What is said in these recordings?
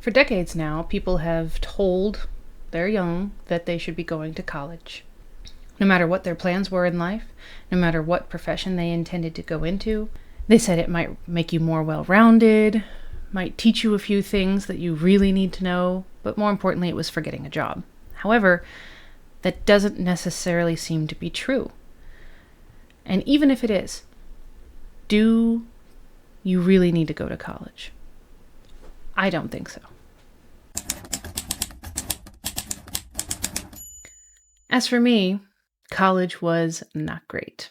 For decades now, people have told their young that they should be going to college. No matter what their plans were in life, no matter what profession they intended to go into, they said it might make you more well-rounded, might teach you a few things that you really need to know, but more importantly, it was for getting a job. However, that doesn't necessarily seem to be true. And even if it is, do you really need to go to college? I don't think so. As for me, college was not great.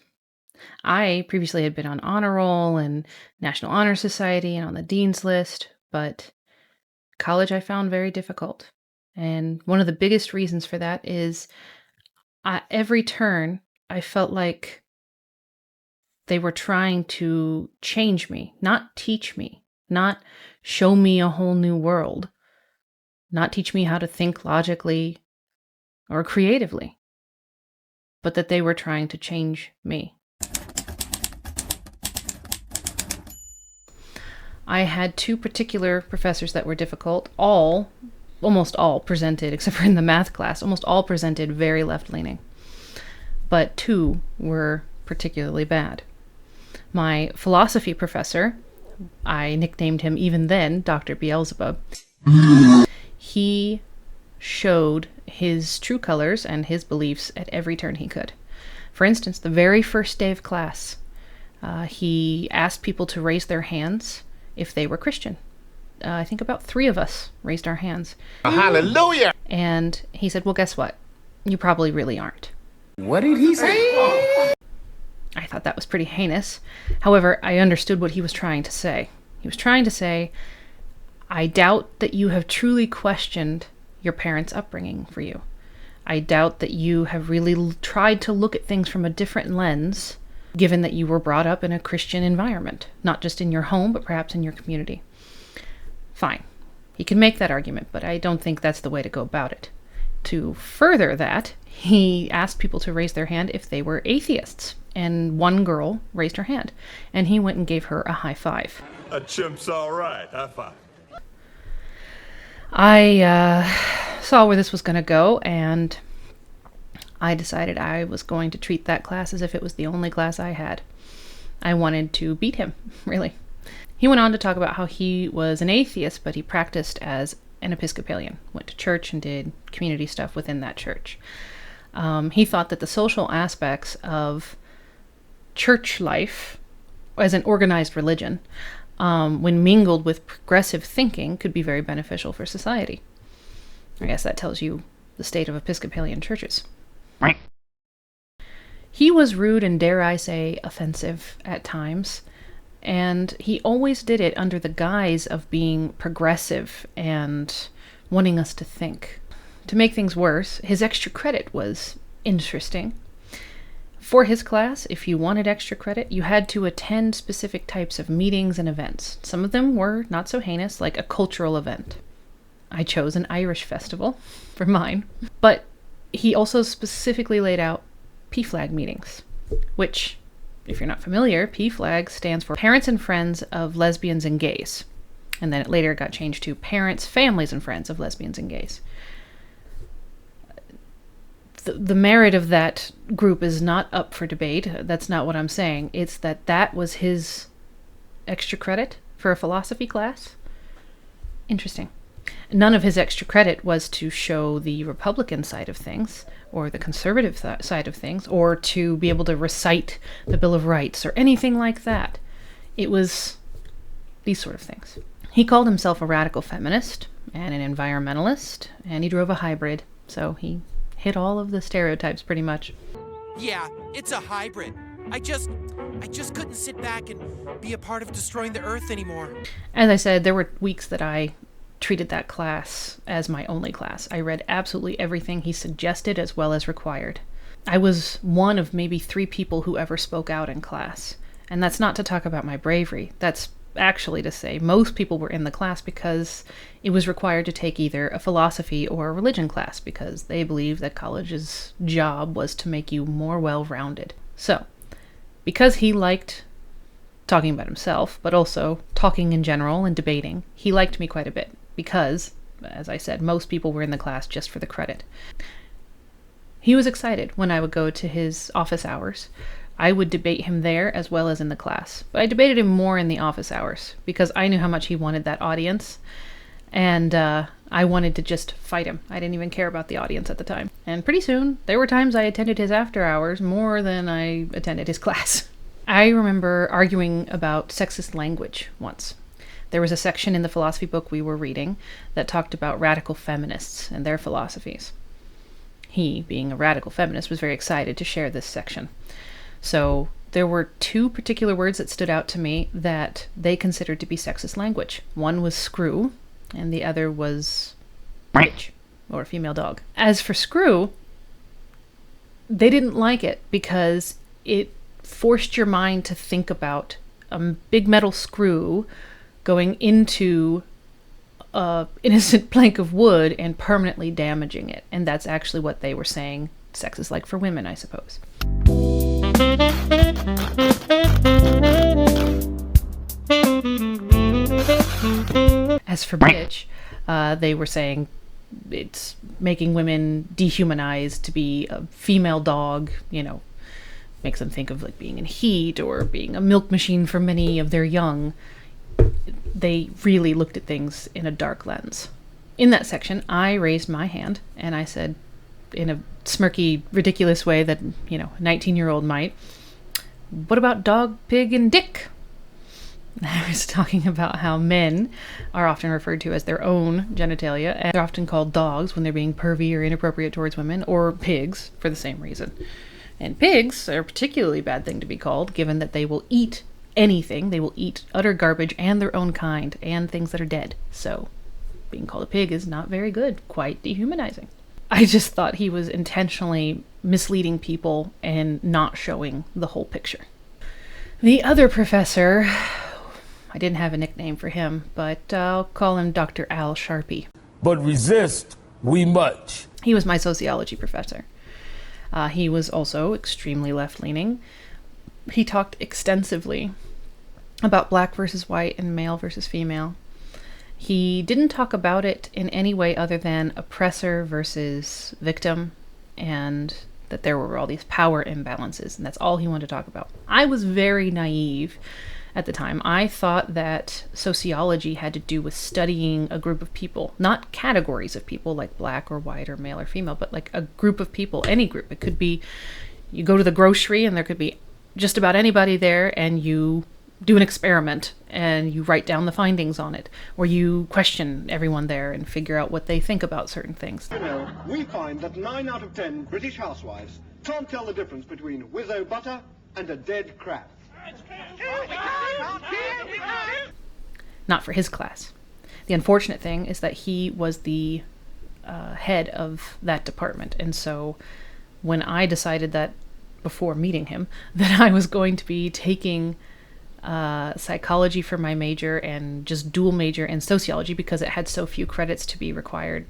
I previously had been on honor roll and National Honor Society and on the dean's list, but college I found very difficult. And one of the biggest reasons for that is every turn I felt like they were trying to change me, not teach me, not show me a whole new world, not teach me how to think logically or creatively, but that they were trying to change me. I had two particular professors that were difficult. Almost all presented, except for in the math class, almost all presented very left-leaning. But two were particularly bad. My philosophy professor, I nicknamed him even then Dr. Beelzebub, he showed his true colors and his beliefs at every turn he could. For instance, the very first day of class, he asked people to raise their hands if they were Christian. I think about 3 of us raised our hands. Hallelujah! And he said, well, guess what? You probably really aren't. What did he say? I thought that was pretty heinous. However, I understood what he was trying to say. He was trying to say, I doubt that you have truly questioned your parents' upbringing for you. I doubt that you have really tried to look at things from a different lens, given that you were brought up in a Christian environment, not just in your home, but perhaps in your community. Fine. He can make that argument, but I don't think that's the way to go about it. To further that, he asked people to raise their hand if they were atheists, and one girl raised her hand, and he went and gave her a high five. A chimp's all right. High five. I saw where this was going to go, and I decided I was going to treat that class as if it was the only class I had. I wanted to beat him, really. He went on to talk about how he was an atheist, but he practiced as an Episcopalian, went to church and did community stuff within that church. He thought that the social aspects of church life as an organized religion, when mingled with progressive thinking, could be very beneficial for society. I guess that tells you the state of Episcopalian churches. He was rude and, dare I say, offensive at times, and he always did it under the guise of being progressive and wanting us to think. To make things worse, his extra credit was interesting. For his class, if you wanted extra credit, you had to attend specific types of meetings and events. Some of them were not so heinous, like a cultural event. I chose an Irish festival for mine. But he also specifically laid out PFLAG meetings, which, if you're not familiar, PFLAG stands for Parents and Friends of Lesbians and Gays. And then it later got changed to Parents, Families, and Friends of Lesbians and Gays. The merit of that group is not up for debate. That's not what I'm saying. It's that that was his extra credit for a philosophy class. Interesting. None of his extra credit was to show the Republican side of things, or the conservative side of things, or to be able to recite the Bill of Rights, or anything like that. It was these sort of things. He called himself a radical feminist and an environmentalist, and he drove a hybrid, so he hit all of the stereotypes pretty much. Yeah, it's a hybrid. I just couldn't sit back and be a part of destroying the Earth anymore. As I said, there were weeks that I treated that class as my only class. I read absolutely everything he suggested as well as required. I was one of maybe 3 people who ever spoke out in class. And that's not to talk about my bravery. That's actually to say most people were in the class because it was required to take either a philosophy or a religion class because they believed that college's job was to make you more well-rounded. So, because he liked talking about himself, but also talking in general and debating, he liked me quite a bit. because, as I said, most people were in the class just for the credit. He was excited when I would go to his office hours. I would debate him there as well as in the class, but I debated him more in the office hours because I knew how much he wanted that audience, and I wanted to just fight him. I didn't even care about the audience at the time. And pretty soon, there were times I attended his after hours more than I attended his class. I remember arguing about sexist language once. There was a section in the philosophy book we were reading that talked about radical feminists and their philosophies. He, being a radical feminist, was very excited to share this section. So there were two particular words that stood out to me that they considered to be sexist language. One was screw, and the other was bitch, or female dog. As for screw, they didn't like it because it forced your mind to think about a big metal screw going into an innocent plank of wood and permanently damaging it. And that's actually what they were saying sex is like for women, I suppose. As for bitch, they were saying it's making women dehumanized to be a female dog, makes them think of like being in heat or being a milk machine for many of their young. They really looked at things in a dark lens. In that section, I raised my hand and I said, in a smirky, ridiculous way that, a 19-year-old might, what about dog, pig, and dick? I was talking about how men are often referred to as their own genitalia, and they're often called dogs when they're being pervy or inappropriate towards women, or pigs for the same reason. And pigs are a particularly bad thing to be called, given that they will eat anything. They will eat utter garbage and their own kind, and things that are dead. So being called a pig is not very good, quite dehumanizing. I just thought he was intentionally misleading people and not showing the whole picture. The other professor, I didn't have a nickname for him, but I'll call him Dr. Al Sharpie. But resist we much. He was my sociology professor. He was also extremely left-leaning. He talked extensively about black versus white and male versus female. He didn't talk about it in any way other than oppressor versus victim, and that there were all these power imbalances, and that's all he wanted to talk about. I was very naive at the time. I thought that sociology had to do with studying a group of people, not categories of people like black or white or male or female, but like a group of people, any group. It could be you go to the grocery and there could be just about anybody there, and you do an experiment and you write down the findings on it, or you question everyone there and figure out what they think about certain things. We find that 9 out of 10 British housewives can't tell the difference between Wizzo butter and a dead crab. Not for his class. The unfortunate thing is that he was the head of that department, and so when I decided that, before meeting him, that I was going to be taking psychology for my major and just dual major in sociology because it had so few credits to be required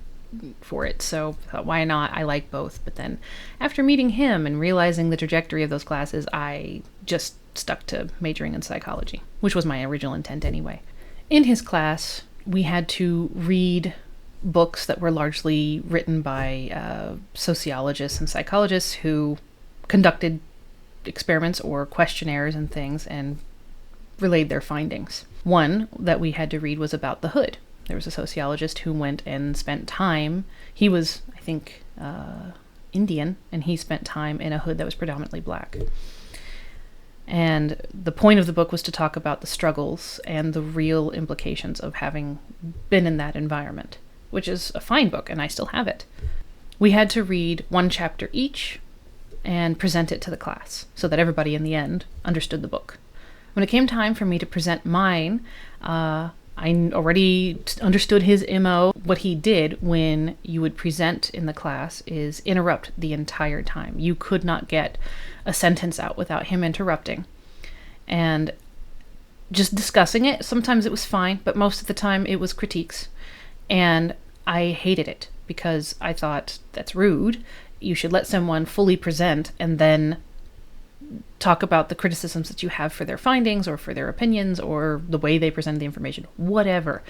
for it. So I thought, why not? I like both. But then after meeting him and realizing the trajectory of those classes, I just stuck to majoring in psychology, which was my original intent anyway. In his class, we had to read books that were largely written by sociologists and psychologists who conducted experiments or questionnaires and things and relayed their findings. One that we had to read was about the hood. There was a sociologist who went and spent time. He was, I think, Indian, and he spent time in a hood that was predominantly black. And the point of the book was to talk about the struggles and the real implications of having been in that environment, which is a fine book, and I still have it. We had to read one chapter each and present it to the class so that everybody in the end understood the book. When it came time for me to present mine, I already understood his MO. What he did when you would present in the class is interrupt the entire time. You could not get a sentence out without him interrupting. And just discussing it, sometimes it was fine, but most of the time it was critiques. And I hated it because I thought, that's rude. You should let someone fully present and then talk about the criticisms that you have for their findings or for their opinions or the way they presented the information, whatever.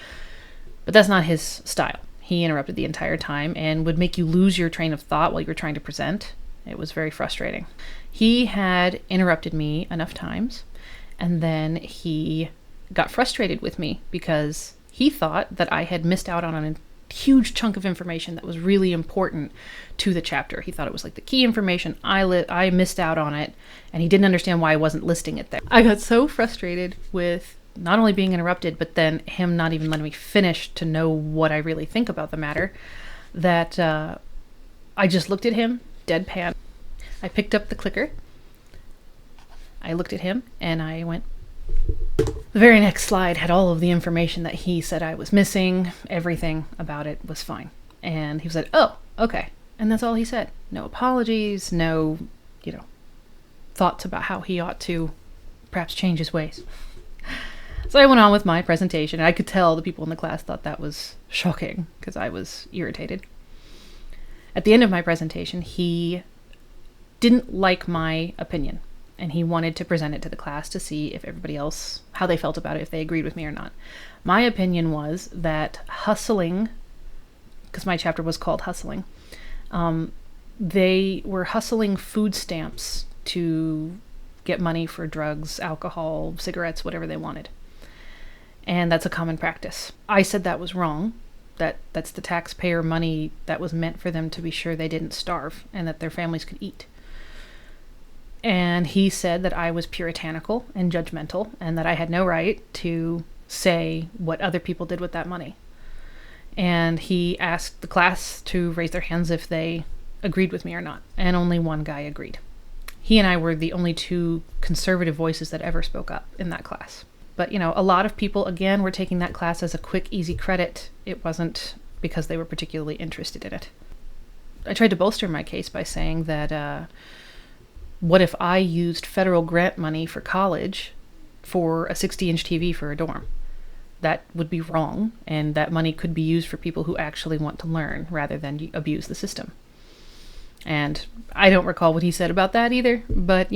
But that's not his style. He interrupted the entire time and would make you lose your train of thought while you were trying to present. It was very frustrating. He had interrupted me enough times, and then he got frustrated with me because he thought that I had missed out on a huge chunk of information that was really important to the chapter. He thought it was like the key information. I missed out on it, and he didn't understand why I wasn't listing it there. I got so frustrated with not only being interrupted, but then him not even letting me finish to know what I really think about the matter, that I just looked at him, deadpan. I picked up the clicker. I looked at him, and I went. The very next slide had all of the information that he said I was missing. Everything about it was fine. And he said, "Oh, okay." And that's all he said. No apologies, no, thoughts about how he ought to perhaps change his ways. So I went on with my presentation, and I could tell the people in the class thought that was shocking because I was irritated. At the end of my presentation, he didn't like my opinion, and he wanted to present it to the class to see if everybody else, how they felt about it, if they agreed with me or not. My opinion was that hustling, because my chapter was called Hustling, they were hustling food stamps to get money for drugs, alcohol, cigarettes, whatever they wanted. And that's a common practice. I said that was wrong, that's the taxpayer money that was meant for them to be sure they didn't starve and that their families could eat. And he said that I was puritanical and judgmental and that I had no right to say what other people did with that money. And he asked the class to raise their hands if they agreed with me or not. And only one guy agreed. He and I were the only two conservative voices that ever spoke up in that class. But, a lot of people, again, were taking that class as a quick, easy credit. It wasn't because they were particularly interested in it. I tried to bolster my case by saying that what if I used federal grant money for college for a 60-inch TV for a dorm? That would be wrong, and that money could be used for people who actually want to learn rather than abuse the system. And I don't recall what he said about that either, but,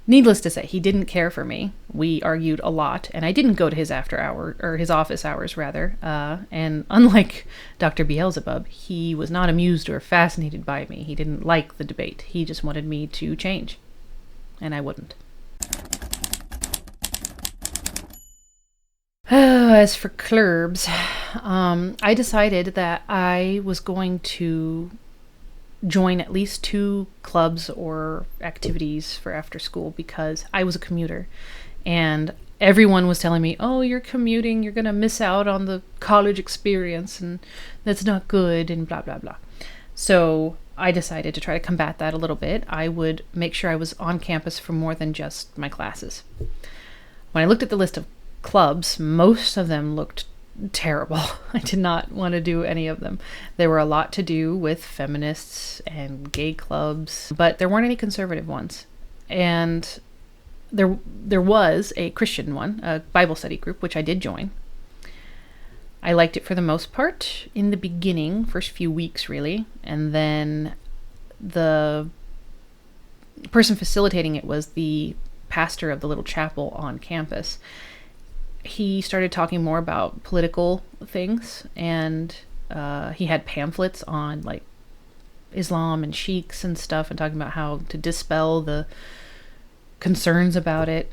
needless to say, he didn't care for me. We argued a lot, and I didn't go to his his office hours rather. And unlike Dr. Beelzebub, he was not amused or fascinated by me. He didn't like the debate. He just wanted me to change, and I wouldn't. As for clubs, I decided that I was going to join at least 2 clubs or activities for after school because I was a commuter and everyone was telling me, "Oh, you're commuting, you're going to miss out on the college experience and that's not good," and blah, blah, blah. So I decided to try to combat that a little bit. I would make sure I was on campus for more than just my classes. When I looked at the list of clubs, most of them looked terrible. I did not want to do any of them. There were a lot to do with feminists and gay clubs, but there weren't any conservative ones. And there was a Christian one, a Bible study group, which I did join. I liked it for the most part in the beginning, first few weeks really, and then the person facilitating it was the pastor of the little chapel on campus. He started talking more about political things, and he had pamphlets on like Islam and sheiks and stuff, and talking about how to dispel the concerns about it.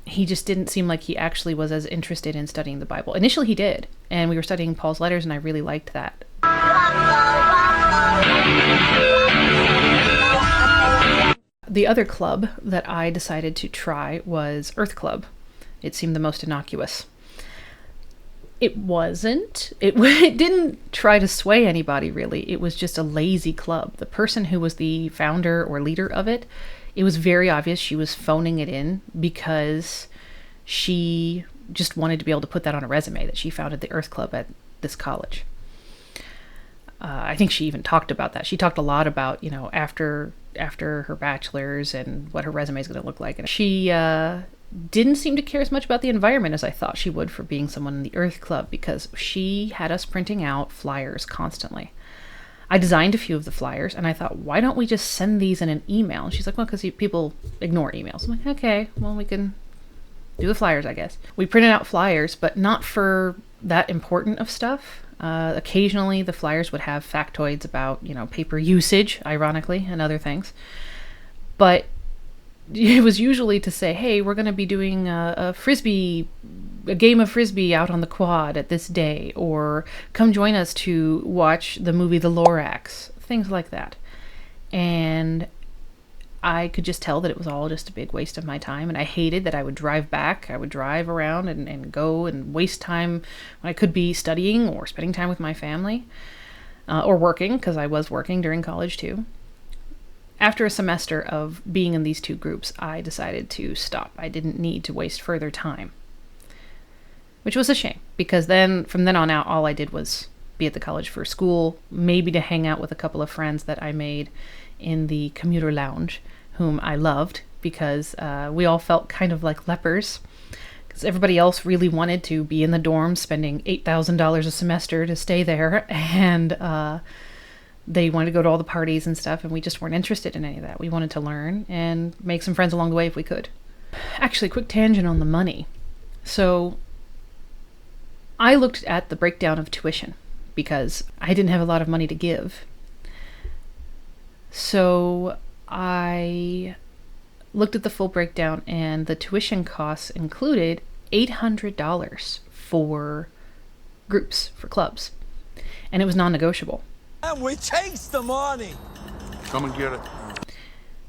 He just didn't seem like he actually was as interested in studying the Bible. Initially he did, and we were studying Paul's letters, and I really liked that. The other club that I decided to try was Earth Club. It seemed the most innocuous. It wasn't. It didn't try to sway anybody, really. It was just a lazy club. The person who was the founder or leader of it, it was very obvious she was phoning it in because she just wanted to be able to put that on a resume, that she founded the Earth Club at this college. I think she even talked about that. She talked a lot about, after her bachelor's and what her resume is going to look like. And she didn't seem to care as much about the environment as I thought she would for being someone in the Earth Club, because she had us printing out flyers constantly. I designed a few of the flyers, and I thought, why don't we just send these in an email? And she's like, well, because people ignore emails. I'm like, okay, well, we can do the flyers, I guess. We printed out flyers, but not for that important of stuff. Occasionally, the flyers would have factoids about, paper usage, ironically, and other things. But it was usually to say, hey, we're going to be doing a game of frisbee out on the quad at this day, or come join us to watch the movie The Lorax, things like that. And I could just tell that it was all just a big waste of my time, and I hated that I would drive back. I would drive around and go and waste time when I could be studying or spending time with my family, or working, because I was working during college too. After a semester of being in these two groups, I decided to stop. I didn't need to waste further time, which was a shame, because from then on out, all I did was be at the college for school, maybe to hang out with a couple of friends that I made in the commuter lounge, whom I loved, because we all felt kind of like lepers, because everybody else really wanted to be in the dorms, spending $8,000 a semester to stay there, and they wanted to go to all the parties and stuff, and we just weren't interested in any of that. We wanted to learn and make some friends along the way if we could. Actually, quick tangent on the money. So I looked at the breakdown of tuition because I didn't have a lot of money to give. So I looked at the full breakdown, and the tuition costs included $800 for groups, for clubs. And it was non-negotiable. And we takes the money. Come and get it.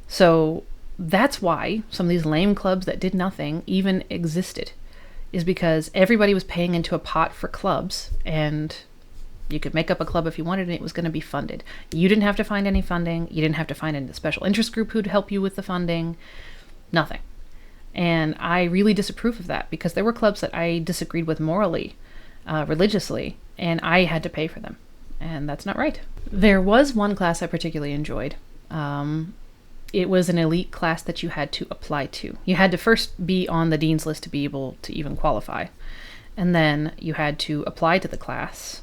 So that's why some of these lame clubs that did nothing even existed, is because everybody was paying into a pot for clubs, and you could make up a club if you wanted, and it was going to be funded. You didn't have to find any funding. You didn't have to find a special interest group who'd help you with the funding. Nothing. And I really disapprove of that, because there were clubs that I disagreed with morally, religiously, and I had to pay for them. And that's not right. There was one class I particularly enjoyed. It was an elite class that you had to apply to. You had to first be on the dean's list to be able to even qualify. And then you had to apply to the class.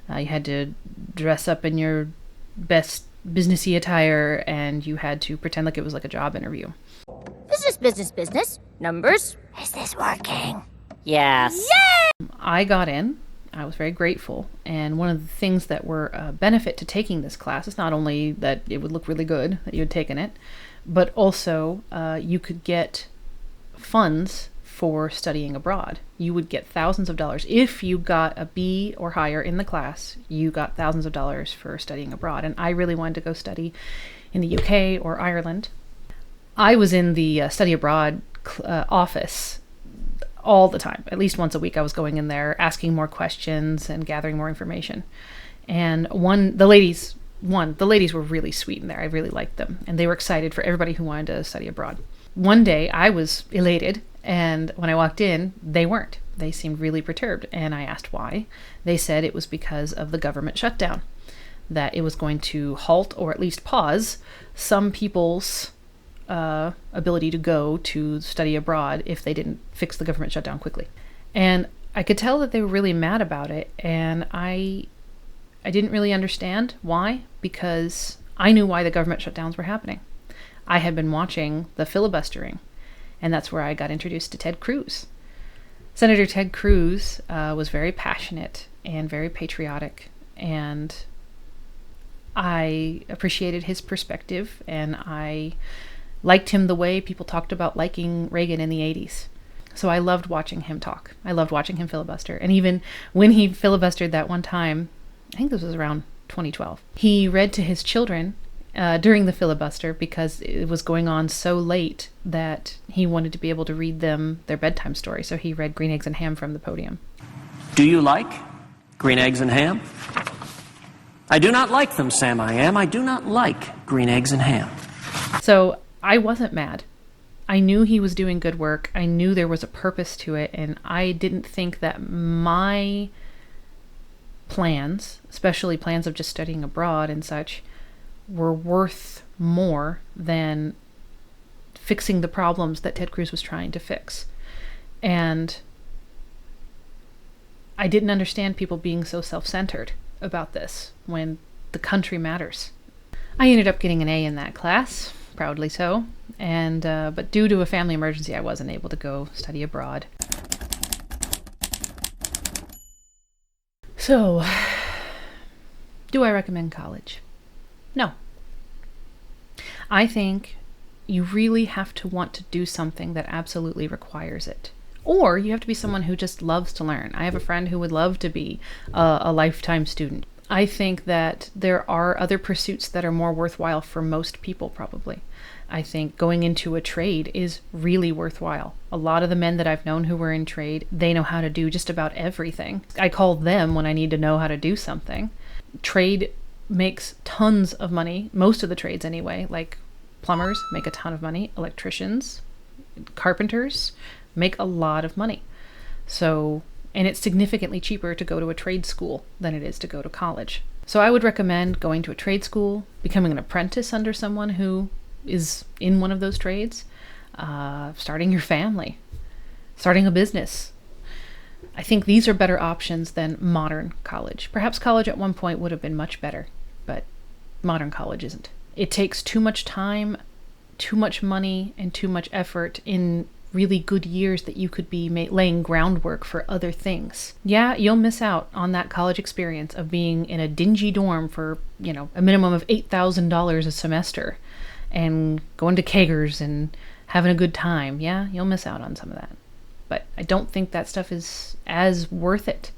You had to dress up in your best businessy attire, and you had to pretend like it was like a job interview. Business. Numbers. Is this working? Yes. Yay! I got in. I was very grateful. And one of the things that were a benefit to taking this class is not only that it would look really good that you had taken it, but also you could get funds for studying abroad. You would get thousands of dollars. If you got a B or higher in the class, you got thousands of dollars for studying abroad. And I really wanted to go study in the UK or Ireland. I was in the study abroad office all the time. At least once a week I was going in there, asking more questions and gathering more information. And the ladies were really sweet in there. I really liked them. And they were excited for everybody who wanted to study abroad. One day I was elated, and when I walked in, they weren't. They seemed really perturbed, and I asked why. They said it was because of the government shutdown, that it was going to halt or at least pause some people's ability to go to study abroad if they didn't fix the government shutdown quickly. And I could tell that they were really mad about it, and I didn't really understand why, because I knew why the government shutdowns were happening. I had been watching the filibustering, and that's where I got introduced to Ted Cruz. Senator Ted Cruz was very passionate and very patriotic, and I appreciated his perspective, and I liked him the way people talked about liking Reagan in the 80s. So I loved watching him talk. I loved watching him filibuster. And even when he filibustered that one time, I think this was around 2012, he read to his children during the filibuster, because it was going on so late that he wanted to be able to read them their bedtime story. So he read Green Eggs and Ham from the podium. Do you like green eggs and ham? I do not like them, Sam I am. I do not like green eggs and ham. So I wasn't mad. I knew he was doing good work. I knew there was a purpose to it, and I didn't think that my plans, especially plans of just studying abroad and such, were worth more than fixing the problems that Ted Cruz was trying to fix. And I didn't understand people being so self-centered about this when the country matters. I ended up getting an A in that class, proudly so. And but due to a family emergency, I wasn't able to go study abroad. So, do I recommend college? No. I think you really have to want to do something that absolutely requires it. Or you have to be someone who just loves to learn. I have a friend who would love to be a lifetime student. I think that there are other pursuits that are more worthwhile for most people, probably. I think going into a trade is really worthwhile. A lot of the men that I've known who were in trade, they know how to do just about everything. I call them when I need to know how to do something. Trade makes tons of money, most of the trades anyway, like plumbers make a ton of money, electricians, carpenters make a lot of money. So, and it's significantly cheaper to go to a trade school than it is to go to college. So I would recommend going to a trade school, becoming an apprentice under someone who is in one of those trades, starting your family, starting a business. I think these are better options than modern college. Perhaps college at one point would have been much better, but modern college isn't. It takes too much time, too much money, and too much effort in really good years that you could be laying groundwork for other things. Yeah, you'll miss out on that college experience of being in a dingy dorm for, a minimum of $8,000 a semester and going to kegers and having a good time. Yeah, you'll miss out on some of that. But I don't think that stuff is as worth it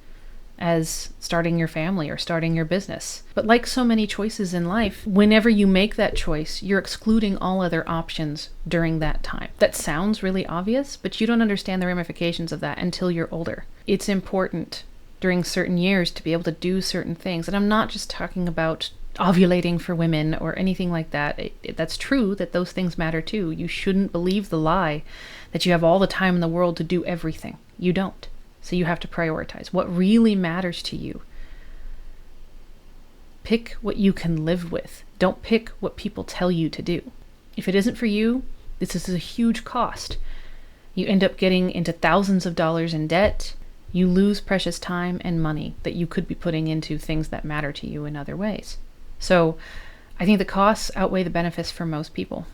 as starting your family or starting your business. But like so many choices in life, whenever you make that choice, you're excluding all other options during that time. That sounds really obvious, but you don't understand the ramifications of that until you're older. It's important during certain years to be able to do certain things. And I'm not just talking about ovulating for women or anything like that. That's true that those things matter too. You shouldn't believe the lie that you have all the time in the world to do everything. You don't. So you have to prioritize what really matters to you. Pick what you can live with. Don't pick what people tell you to do. If it isn't for you, this is a huge cost. You end up getting into thousands of dollars in debt. You lose precious time and money that you could be putting into things that matter to you in other ways. So I think the costs outweigh the benefits for most people.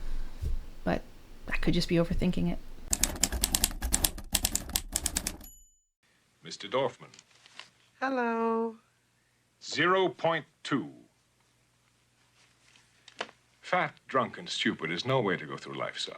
But I could just be overthinking it. Mr. Dorfman. Hello. 0.2. Fat, drunk, and stupid is no way to go through life, son.